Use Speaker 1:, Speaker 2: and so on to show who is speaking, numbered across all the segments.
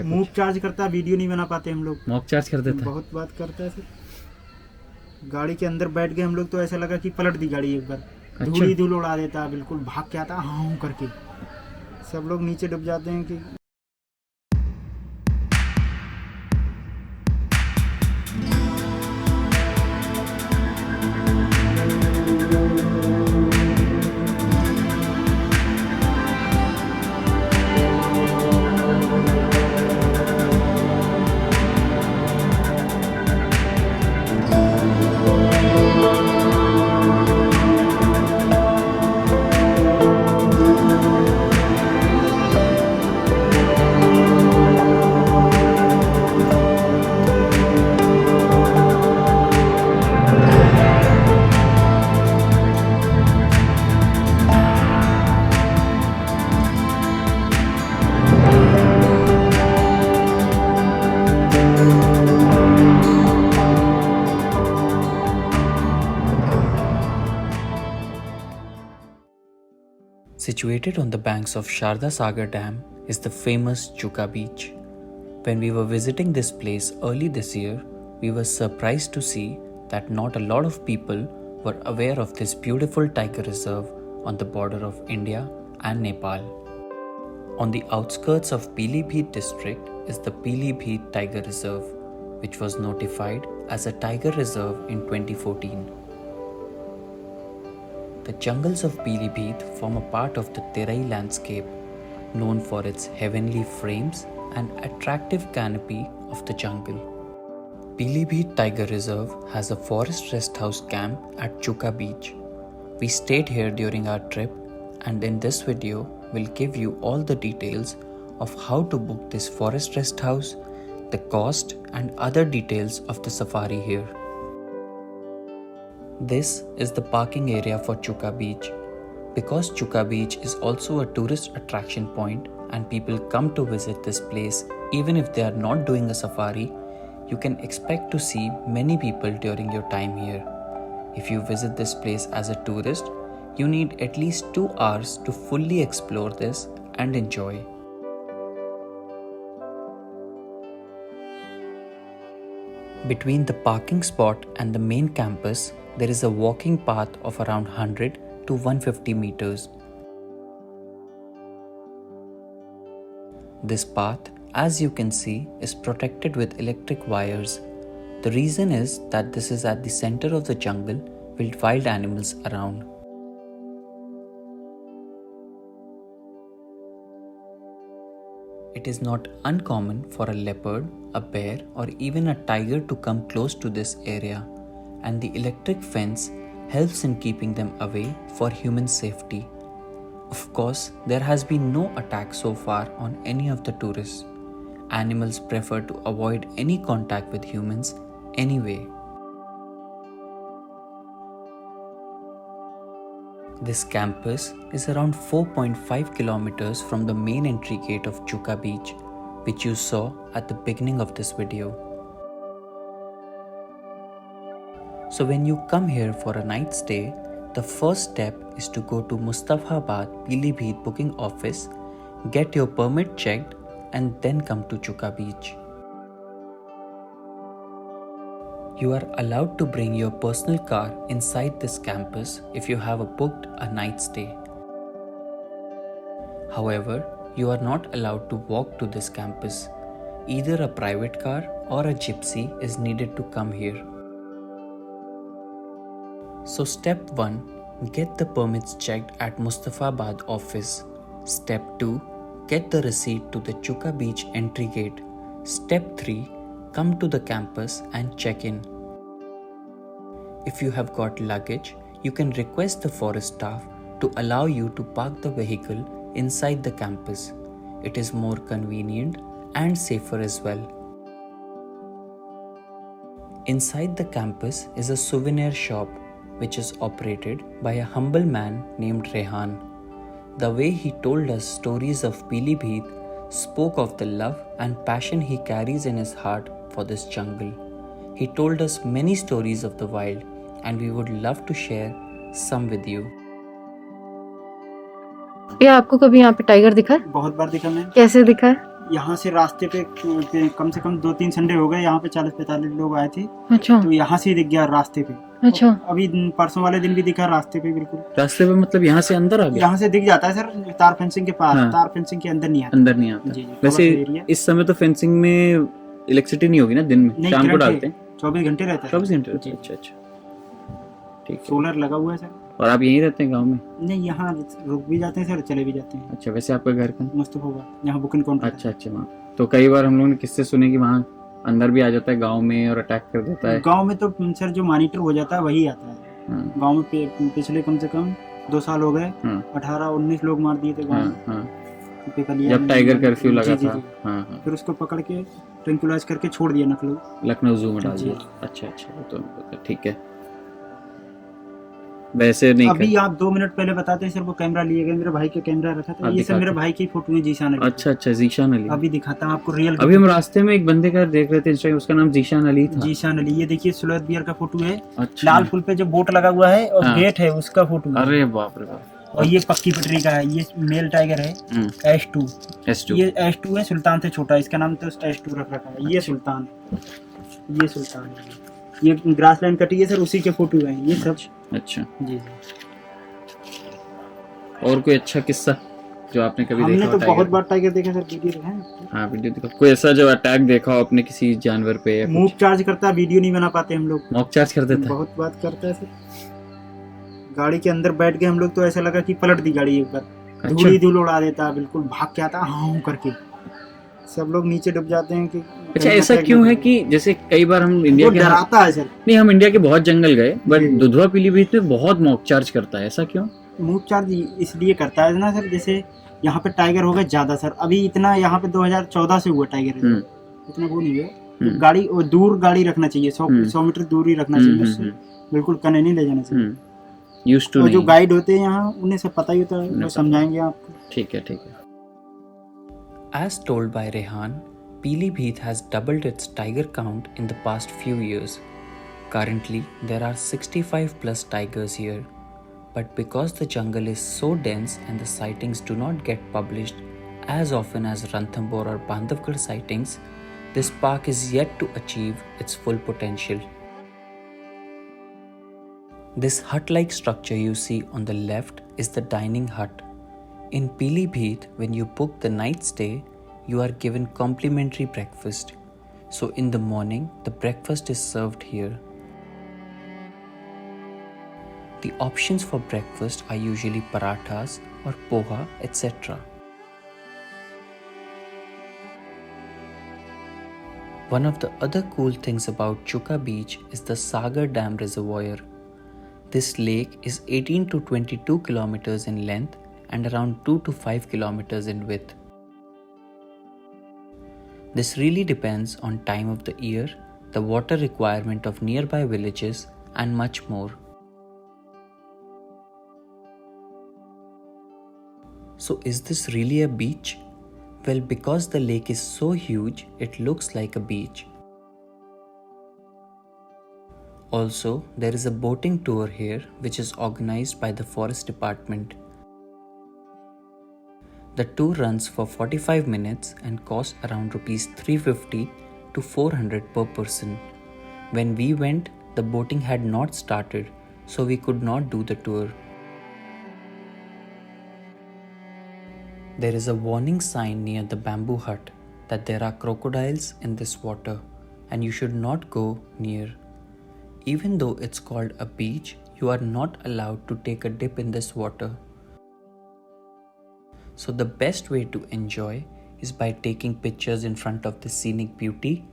Speaker 1: Move charge करता है, video नहीं बना पाते हम लोग।
Speaker 2: मॉक चार्ज कर देता है।
Speaker 1: बहुत बात करता है सर। गाड़ी के अंदर बैठ गए हम लोग तो ऐसा लगा कि पलट दी गाड़ी एक बार।
Speaker 2: अच्छा।
Speaker 1: धूल धूल उड़ा देता है, बिल्कुल भाग के आता हाँ करके। सब लोग नीचे डूब जाते हैं कि
Speaker 3: Situated on the banks of Sharda Sagar Dam is the famous Chuka Beach. When we were visiting this place early this year, we were surprised to see that not a lot of people were aware of this beautiful tiger reserve on the border of India and Nepal. On the outskirts of Pilibhit district is the Pilibhit Tiger Reserve, which was notified as a tiger reserve in 2014. The jungles of Pilibhit form a part of the Terai landscape, known for its heavenly frames and attractive canopy of the jungle. Pilibhit Tiger Reserve has a forest rest house camp at Chuka Beach. We stayed here during our trip, and in this video we'll give you all the details of how to book this forest rest house, the cost and other details of the safari here. This is the parking area for Chuka Beach. Because Chuka Beach is also a tourist attraction point and people come to visit this place even if they are not doing a safari, you can expect to see many people during your time here. If you visit this place as a tourist, you need at least 2 hours to fully explore this and enjoy. Between the parking spot and the main campus, there is a walking path of around 100 to 150 meters. This path, as you can see, is protected with electric wires. The reason is that this is at the center of the jungle with wild animals around. It is not uncommon for a leopard, a bear, or even a tiger to come close to this area, and the electric fence helps in keeping them away for human safety. Of course, there has been no attack so far on any of the tourists. Animals prefer to avoid any contact with humans anyway. This campus is around 4.5 kilometers from the main entry gate of Chuka Beach, which you saw at the beginning of this video. So when you come here for a night stay, the first step is to go to Mustafabad Pilibhit booking office, get your permit checked, and then come to Chuka Beach. You are allowed to bring your personal car inside this campus if you have booked a night stay. However, you are not allowed to walk to this campus. Either a private car or a gypsy is needed to come here. So step 1, get the permits checked at Mustafabad office. Step 2, get the receipt to the Chuka Beach entry gate. Step 3, come to the campus and check in. If you have got luggage, you can request the forest staff to allow you to park the vehicle inside the campus. It is more convenient and safer as well. Inside the campus is a souvenir shop which is operated by a humble man named Rehan. The way he told us stories of Pilibhit spoke of the love and passion he carries in his heart for this jungle. He told us many stories of the wild, and we would love to share some with you.
Speaker 4: ये आपको कभी यहाँ पे tiger दिखा है?
Speaker 1: बहुत बार दिखा मैं।
Speaker 4: कैसे दिखा है?
Speaker 1: यहाँ से रास्ते पे कम से कम 2-3 संडे हो गए, यहाँ पे 40-45 लोग आए थे।
Speaker 2: अच्छा
Speaker 1: तो यहाँ से ही दिख गया रास्ते पे।
Speaker 2: अच्छा।
Speaker 1: अभी परसों वाले दिन भी दिखा रास्ते पे, बिल्कुल
Speaker 3: रास्ते पे मतलब यहाँ से अंदर आ गया?
Speaker 1: यहाँ से दिख जाता है सर, तार फेंसिंग के पास।
Speaker 3: हाँ।
Speaker 1: तार फेंसिंग के अंदर नहीं आता।
Speaker 3: अंदर नहीं आता।
Speaker 1: जी,
Speaker 3: वैसे
Speaker 1: एरिया।
Speaker 3: इस समय तो फेंसिंग में इलेक्ट्रिसिटी नहीं होगी ना, दिन में?
Speaker 1: नहीं,
Speaker 3: शाम को
Speaker 1: करंट है,
Speaker 3: डालते हैं?
Speaker 1: 24 घंटे रहता है।
Speaker 3: 24 घंटे?
Speaker 1: जी।
Speaker 3: अच्छा अच्छा, ठीक है।
Speaker 1: सोलर लगा हुआ है सर।
Speaker 3: और आप यहीं रहते हैं गांव में?
Speaker 1: नहीं, यहाँ रुक भी जाते हैं सर, चले भी जाते हैं।
Speaker 3: अच्छा, वैसे आपका घर कहाँ?
Speaker 1: मुस्तफाबाद, यहाँ बुकिंग काउंटर।
Speaker 3: अच्छा अच्छा, वहाँ तो कई बार हम लोगों ने किससे सुने कि वहाँ अंदर भी आ जाता है गांव में और अटैक कर देता है।
Speaker 1: गांव में तो सर जो मॉनिटर हो जाता है वही आता है।
Speaker 3: हाँ।
Speaker 1: गांव में पिछले कम से कम 2 साल हो गए,
Speaker 3: हाँ।
Speaker 1: 18-19 लोग मार दिए थे गांव में।
Speaker 3: हाँ,
Speaker 1: जब
Speaker 3: टाइगर कर्फ्यू लगा
Speaker 1: जी,
Speaker 3: था।
Speaker 1: जी।
Speaker 3: हाँ।
Speaker 1: फिर उसको पकड़ के ट्रैंकुलाइज करके छोड़ दिया
Speaker 3: लखनऊ जू में डाल
Speaker 1: जी।
Speaker 3: दिया। अच्छा अच्छा, वो तो ठीक है। वैसे नहीं
Speaker 1: अभी आप 2 मिनट पहले बताते हैं सर, वो कैमरा लिए गए, मेरे भाई का कैमरा रखा था। ये सब मेरे भाई की फोटो है, जीशान अली।
Speaker 3: अच्छा अच्छा, जीशान अली।
Speaker 1: अभी दिखाता हूँ आपको रियल।
Speaker 3: अभी हम रास्ते में एक बंदे का देख रहे थे इंस्टाग्राम, उसका नाम जीशान अली था।
Speaker 1: जीशान अली, ये देखिए सुलत बियर का फोटो है।
Speaker 3: अच्छा।
Speaker 1: लाल पुल पे जो बोट लगा हुआ है और
Speaker 3: हाँ।
Speaker 1: गेट है, उसका फोटो है।
Speaker 3: अरे बाप रे बाप।
Speaker 1: और ये पक्की पटरी का है। ये मेल टाइगर है, S2। ये S2 है, सुल्तान से छोटा, इसका नाम तो S2 रख रखा है। ये सुल्तान है। ये ग्रास लैंड कटी है सर, उसी के फोटो है ये सब।
Speaker 3: अच्छा
Speaker 1: जी।
Speaker 3: और कोई अच्छा किस्सा जो आपने कभी देखा?
Speaker 1: हमने तो बहुत बार टाइगर देखा सर, वीडियो है।
Speaker 3: हाँ, वीडियो देखा। कोई ऐसा जो अटैक देखा हो आपने किसी जानवर पे या
Speaker 1: मूव चार्ज करता है, वीडियो नहीं बना पाते हम लोग।
Speaker 3: मॉक चार्ज कर देता है?
Speaker 1: बहुत बात करता है सर। गाड़ी के अंदर बैठ गए हम लोग तो ऐसा लगा कि पलट दी गाड़ी ऊपर। धूल उड़ा देता है, बिल्कुल भाग के आता हाँ करके। सब लोग नीचे डूब जाते हैं कि
Speaker 3: अच्छा, ऐसा क्यों है कि जैसे कई बार हम इंडिया के
Speaker 1: डराता है सर।
Speaker 3: नहीं, हम इंडिया के बहुत जंगल गए, बट दुधवा पीलीभीत में बहुत मॉक चार्ज करता है, ऐसा क्यों?
Speaker 1: मूव चार्ज इसलिए करता है ना सर, जैसे यहाँ पे टाइगर हो गए ज्यादा सर। अभी इतना यहाँ पे 2014 से हुआ टाइगर, इतना वो नहीं है। गाड़ी दूर गाड़ी रखना चाहिए, 100 मीटर दूर ही रखना चाहिए उससे, बिल्कुल कने नहीं ले जाना चाहिए।
Speaker 3: यूज्ड टू
Speaker 1: और
Speaker 3: नहीं।
Speaker 1: जो गाइड होते हैं यहाँ, उन्हें सब पता ही होता है, वो समझाएंगे आपको।
Speaker 3: ठीक है। As told by Rehan, Pilibhit has doubled its tiger count in the past few years. Currently, there are 65 plus tigers here. But because the jungle is so dense and the sightings do not get published as often as Ranthambore or Bandhavgarh sightings, this park is yet to achieve its full potential. This hut-like structure you see on the left is the dining hut. In Pilibhit, when you book the night stay, you are given complimentary breakfast. So in the morning, the breakfast is served here. The options for breakfast are usually parathas or poha, etc. One of the other cool things about Chuka Beach is the Sagar Dam reservoir. This lake is 18 to 22 kilometers in length and around 2 to 5 kilometers in width. This really depends on time of the year, the water requirement of nearby villages, and much more. So is this really a beach? Well, because the lake is so huge, it looks like a beach. Also, there is a boating tour here which is organized by the Forest Department. The tour runs for 45 minutes and costs around Rs 350 to 400 per person. When we went, the boating had not started, so we could not do the tour. There is a warning sign near the bamboo hut that there are crocodiles in this water and you should not go near. Even though it's called a beach, you are not allowed to take a dip in this water. So the best way to enjoy is by taking pictures in front of the scenic beauty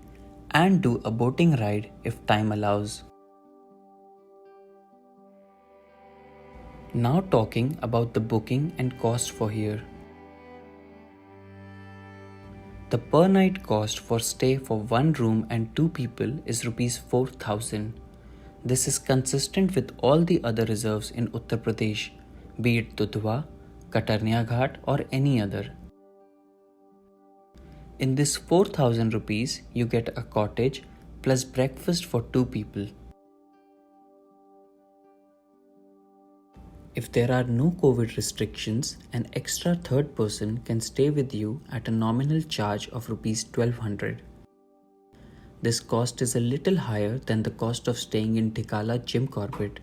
Speaker 3: and do a boating ride if time allows. Now talking about the booking and cost for here. The per night cost for stay for one room and 2 people is Rs 4,000. This is consistent with all the other reserves in Uttar Pradesh, be it Dudhwa, Katarnia Ghat or any other. In this 4,000 rupees, you get a cottage plus breakfast for 2 people. If there are no COVID restrictions, an extra third person can stay with you at a nominal charge of Rs 1200. This cost is a little higher than the cost of staying in Tikala Gym Corbett,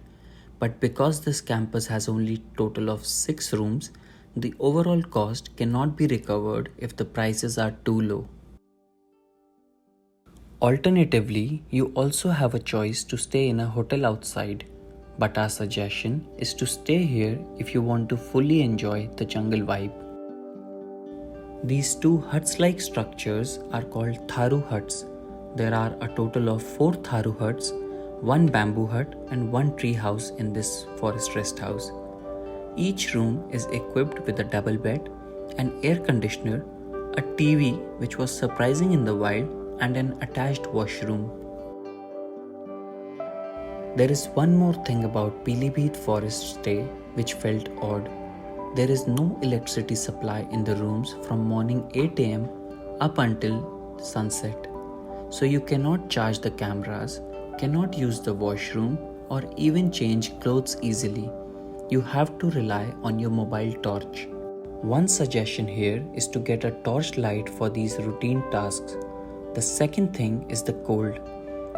Speaker 3: but because this campus has only total of 6 rooms, the overall cost cannot be recovered if the prices are too low. Alternatively, you also have a choice to stay in a hotel outside, but our suggestion is to stay here if you want to fully enjoy the jungle vibe. These two huts-like structures are called Tharu huts. There are a total of 4 Tharu huts, 1 bamboo hut and 1 tree house in this forest rest house. Each room is equipped with a double bed, an air conditioner, a TV which was surprising in the wild, and an attached washroom. There is one more thing about Pilibhit forest stay which felt odd. There is no electricity supply in the rooms from morning 8 am up until sunset. So you cannot charge the cameras, cannot use the washroom or even change clothes easily. You have to rely on your mobile torch. One suggestion here is to get a torch light for these routine tasks. The second thing is the cold.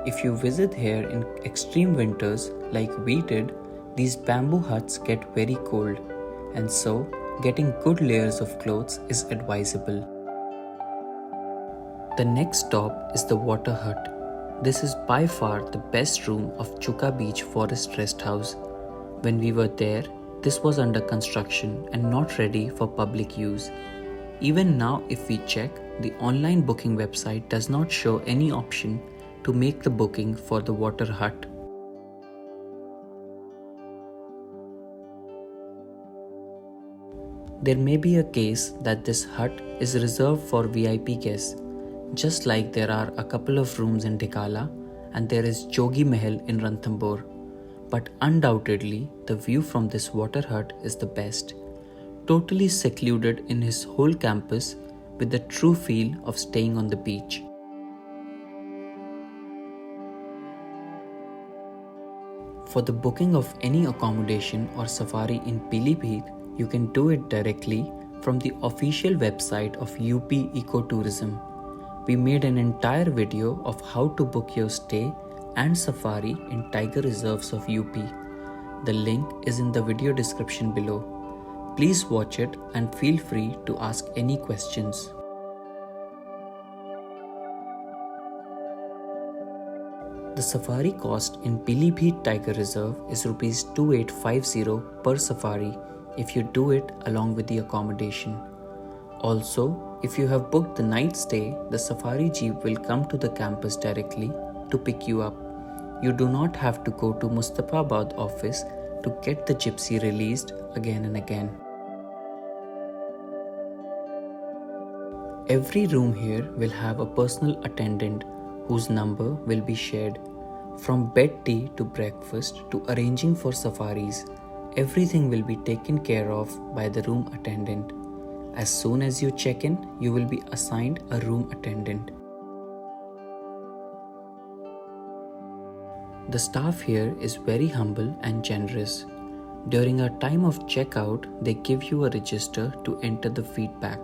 Speaker 3: If you visit here in extreme winters like we did, these bamboo huts get very cold, and so getting good layers of clothes is advisable. The next stop is the water hut. This is by far the best room of Chuka Beach Forest Rest House. When we were there, this was under construction and not ready for public use. Even now, if we check, the online booking website does not show any option to make the booking for the water hut. There may be a case that this hut is reserved for VIP guests, just like there are a couple of rooms in Tikala and there is Jogi Mahal in Ranthambore. But undoubtedly, the view from this water hut is the best. Totally secluded in his whole campus with the true feel of staying on the beach. For the booking of any accommodation or safari in Pilibhit, you can do it directly from the official website of UP Ecotourism. We made an entire video of how to book your stay and safari in tiger reserves of UP. The link is in the video description below. Please watch it and feel free to ask any questions. The safari cost in Pilibhit Tiger Reserve is Rs 2850 per safari if you do it along with the accommodation. Also, if you have booked the night stay, the safari jeep will come to the campus directly to pick you up. You do not have to go to Mustafabad office to get the gypsy released again and again. Every room here will have a personal attendant whose number will be shared. From bed tea to breakfast to arranging for safaris, everything will be taken care of by the room attendant. As soon as you check in, you will be assigned a room attendant. The staff here is very humble and generous. During our time of checkout, they give you a register to enter the feedback.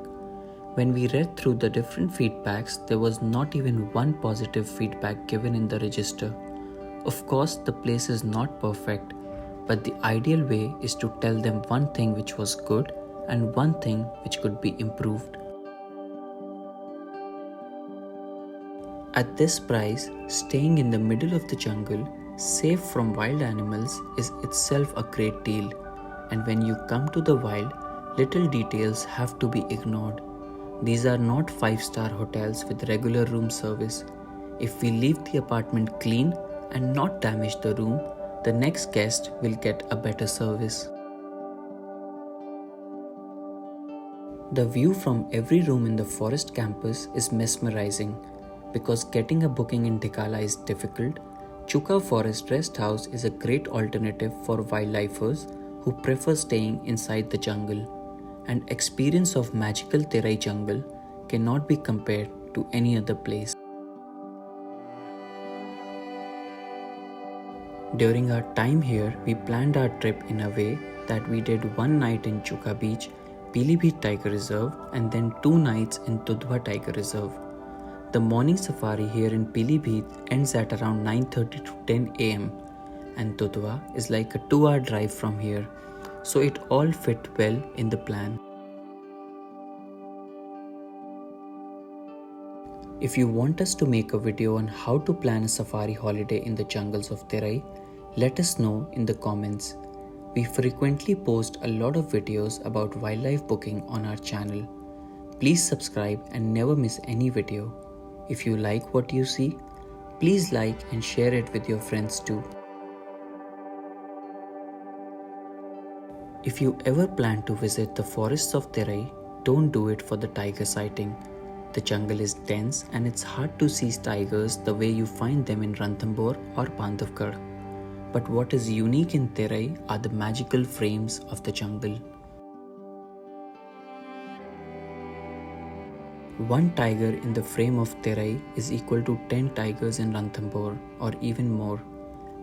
Speaker 3: When we read through the different feedbacks, there was not even one positive feedback given in the register. Of course, the place is not perfect, but the ideal way is to tell them one thing which was good and one thing which could be improved. At this price, staying in the middle of the jungle, safe from wild animals, is itself a great deal. And when you come to the wild, little details have to be ignored. These are not 5-star hotels with regular room service. If we leave the apartment clean and not damage the room, the next guest will get a better service. The view from every room in the forest campus is mesmerizing. Because getting a booking in Tikala is difficult, Chuka Forest Rest House is a great alternative for wildlifers who prefer staying inside the jungle. And experience of magical Terai jungle cannot be compared to any other place. During our time here, we planned our trip in a way that we did 1 night in Chuka Beach, Pilibhit Tiger Reserve, and then 2 nights in Terai Tiger Reserve. The morning safari here in Pilibhit ends at around 9:30 to 10 am, and Terai is like a 2-hour drive from here, so it all fit well in the plan. If you want us to make a video on how to plan a safari holiday in the jungles of Terai, let us know in the comments. We frequently post a lot of videos about wildlife booking on our channel. Please subscribe and never miss any video. If you like what you see, please like and share it with your friends too. If you ever plan to visit the forests of Terai, don't do it for the tiger sighting. The jungle is dense and it's hard to see tigers the way you find them in Ranthambore or Bandhavgarh. But what is unique in Terai are the magical frames of the jungle. One tiger in the frame of Terai is equal to 10 tigers in Ranthambore or even more.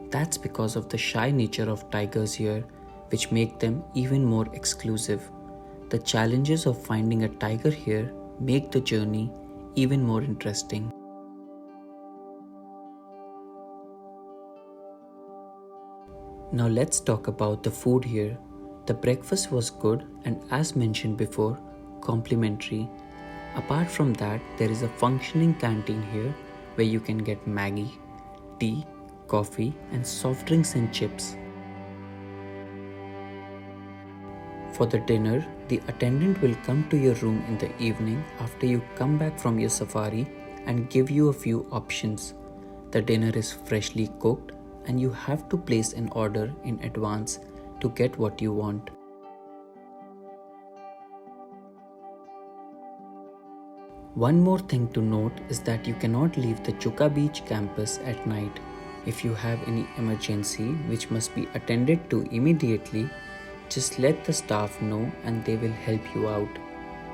Speaker 3: That's because of the shy nature of tigers here, which make them even more exclusive. The challenges of finding a tiger here make the journey even more interesting. Now let's talk about the food here. The breakfast was good and, as mentioned before, complimentary. Apart from that, there is a functioning canteen here where you can get Maggi, tea, coffee and soft drinks and chips. For the dinner, the attendant will come to your room in the evening after you come back from your safari and give you a few options. The dinner is freshly cooked and you have to place an order in advance to get what you want. One more thing to note is that you cannot leave the Chuka Beach campus at night. If you have any emergency which must be attended to immediately, just let the staff know and they will help you out.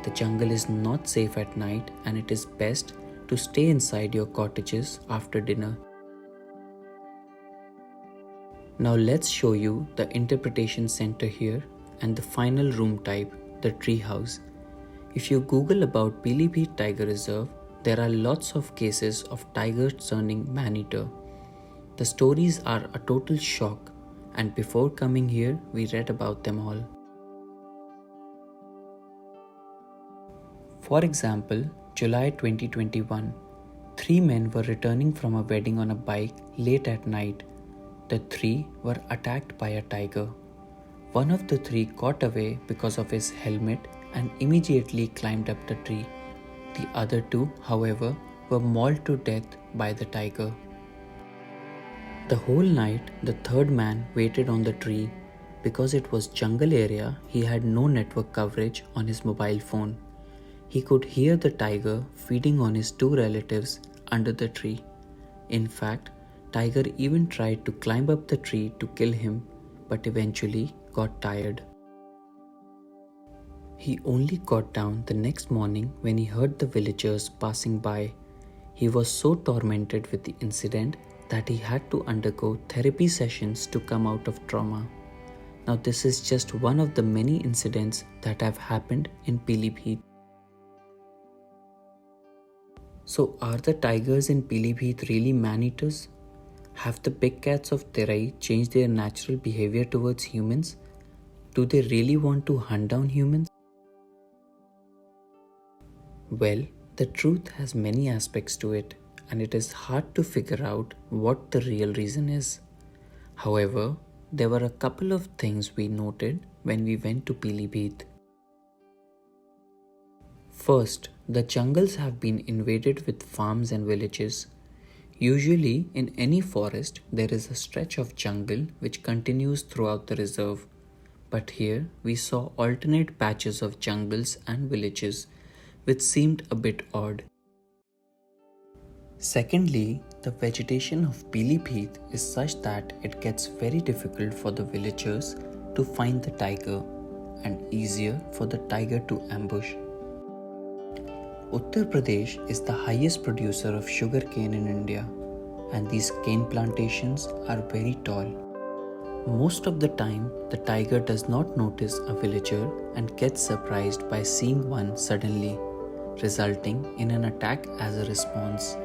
Speaker 3: The jungle is not safe at night and it is best to stay inside your cottages after dinner. Now let's show you the interpretation center here and the final room type, the tree house. If you Google about Pilibhit Tiger Reserve, there are lots of cases of tigers turning man-eater. The stories are a total shock, and before coming here, we read about them all. For example, July 2021, 3 men were returning from a wedding on a bike late at night. The 3 were attacked by a tiger. One of the 3 got away because of his helmet and immediately climbed up the tree. The other 2, however, were mauled to death by the tiger. The whole night, the 3rd man waited on the tree. Because it was jungle area, he had no network coverage on his mobile phone. He could hear the tiger feeding on his 2 relatives under the tree. In fact, tiger even tried to climb up the tree to kill him, but eventually got tired. He only got down the next morning when he heard the villagers passing by. He was so tormented with the incident that he had to undergo therapy sessions to come out of trauma. Now this is just one of the many incidents that have happened in Pilibhit. So are the tigers in Pilibhit really man-eaters? Have the big cats of Terai changed their natural behavior towards humans? Do they really want to hunt down humans? Well, the truth has many aspects to it, and it is hard to figure out what the real reason is. However, there were a couple of things we noted when we went to Pilibhit. First, the jungles have been invaded with farms and villages. Usually, in any forest, there is a stretch of jungle which continues throughout the reserve. But here, we saw alternate patches of jungles and villages, which seemed a bit odd. Secondly, the vegetation of Pilibhit is such that it gets very difficult for the villagers to find the tiger and easier for the tiger to ambush. Uttar Pradesh is the highest producer of sugarcane in India, and these cane plantations are very tall. Most of the time, the tiger does not notice a villager and gets surprised by seeing one suddenly, resulting in an attack as a response.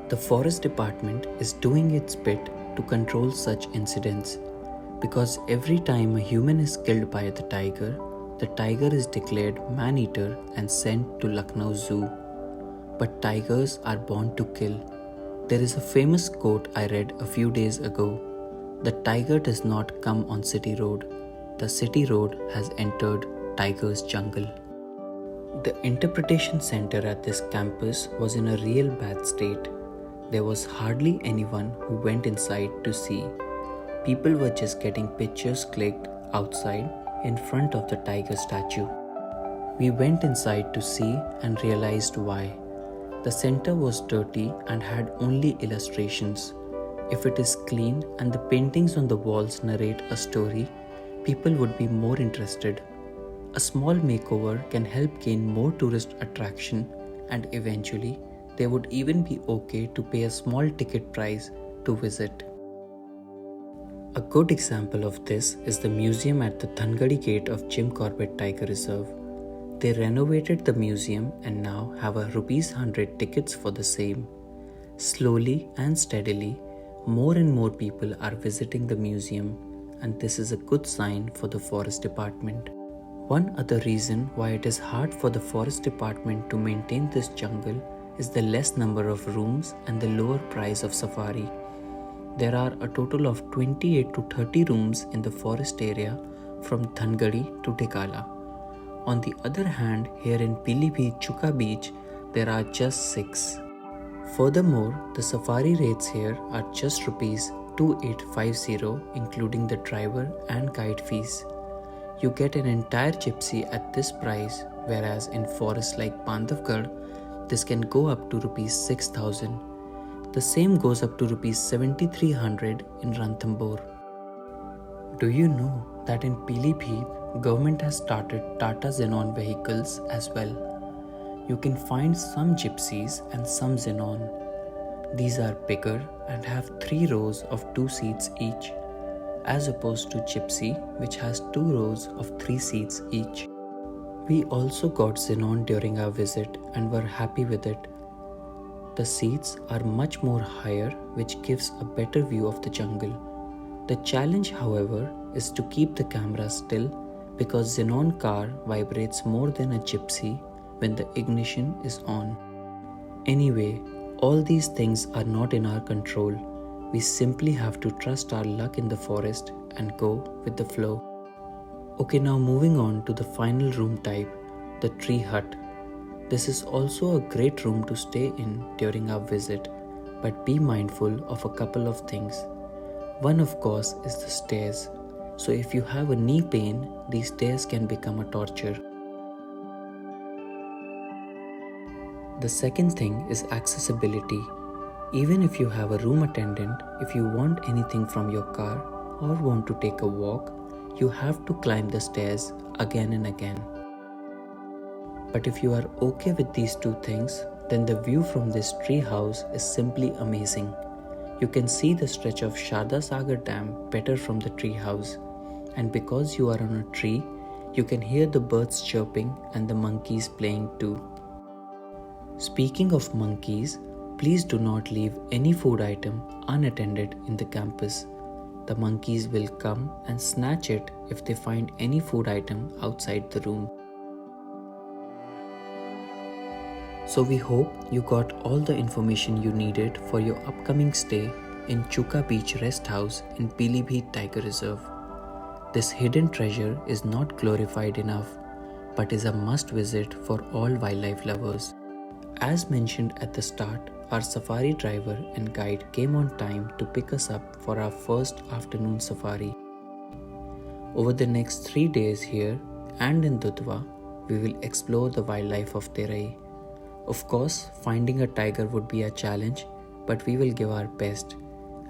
Speaker 3: The forest department is doing its bit to control such incidents because every time a human is killed by the tiger is declared man-eater and sent to Lucknow Zoo. But tigers are born to kill. There is a famous quote I read a few days ago. The tiger does not come on city road. The city road has entered tiger's jungle. The interpretation center at this campus was in a real bad state. There was hardly anyone who went inside to see. People were just getting pictures clicked outside in front of the tiger statue. We went inside to see and realized why. The center was dirty and had only illustrations. If it is clean and the paintings on the walls narrate a story, people would be more interested. A small makeover can help gain more tourist attraction, and eventually they would even be okay to pay a small ticket price to visit. A good example of this is the museum at the Thangadi gate of Jim Corbett Tiger Reserve. They renovated the museum and now have a ₹100 tickets for the same. Slowly and steadily, more and more people are visiting the museum, and this is a good sign for the forest department. One other reason why it is hard for the forest department to maintain this jungle is the less number of rooms and the lower price of safari. There are a total of 28 to 30 rooms in the forest area from Thangadi to Tikala. On the other hand, here in Pilibhit Chuka Beach, there are just 6. Furthermore, the safari rates here are just ₹2850 including the driver and guide fees. You get an entire gypsy at this price, whereas in forests like Bandhavgarh, this can go up to ₹6,000. The same goes up to ₹7,300 in Ranthambore. Do you know that in Pilibhit, government has started Tata Xenon vehicles as well? You can find some gypsies and some Xenon. These are bigger and have 3 rows of 2 seats each, as opposed to gypsy which has 2 rows of 3 seats each. We also got Xenon during our visit and were happy with it. The seats are much more higher, which gives a better view of the jungle. The challenge, however, is to keep the camera still because Xenon car vibrates more than a gypsy when the ignition is on. Anyway, all these things are not in our control. We simply have to trust our luck in the forest and go with the flow. Okay, now moving on to the final room type, the tree hut. This is also a great room to stay in during our visit, but be mindful of a couple of things. One, of course, is the stairs. So if you have a knee pain, these stairs can become a torture. The second thing is accessibility. Even if you have a room attendant, if you want anything from your car or want to take a walk, you have to climb the stairs again and again. But if you are okay with these 2 things, then the view from this tree house is simply amazing. You can see the stretch of Sharda Sagar Dam better from the tree house. And because you are on a tree, you can hear the birds chirping and the monkeys playing too. Speaking of monkeys, please do not leave any food item unattended in the campus. The monkeys will come and snatch it if they find any food item outside the room. So we hope you got all the information you needed for your upcoming stay in Chuka Beach Rest House in Pilibhit Tiger Reserve. This hidden treasure is not glorified enough, but is a must visit for all wildlife lovers. As mentioned at the start, our safari driver and guide came on time to pick us up for our first afternoon safari. Over the next 3 days here and in Dudhwa, we will explore the wildlife of Terai. Of course, finding a tiger would be a challenge, but we will give our best.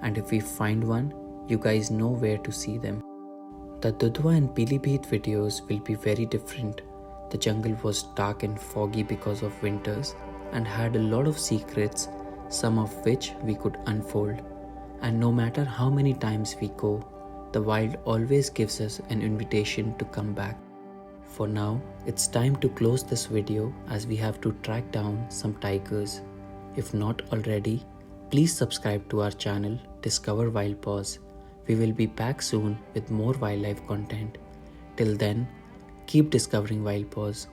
Speaker 3: And if we find one, you guys know where to see them. The Dudhwa and Pilibhit videos will be very different. The jungle was dark and foggy because of winters and had a lot of secrets, some of which we could unfold. And no matter how many times we go, the wild always gives us an invitation to come back. For now, it's time to close this video as we have to track down some tigers. If not already, please subscribe to our channel Discover Wild Paws. We will be back soon with more wildlife content. Till then, keep discovering Wild Paws.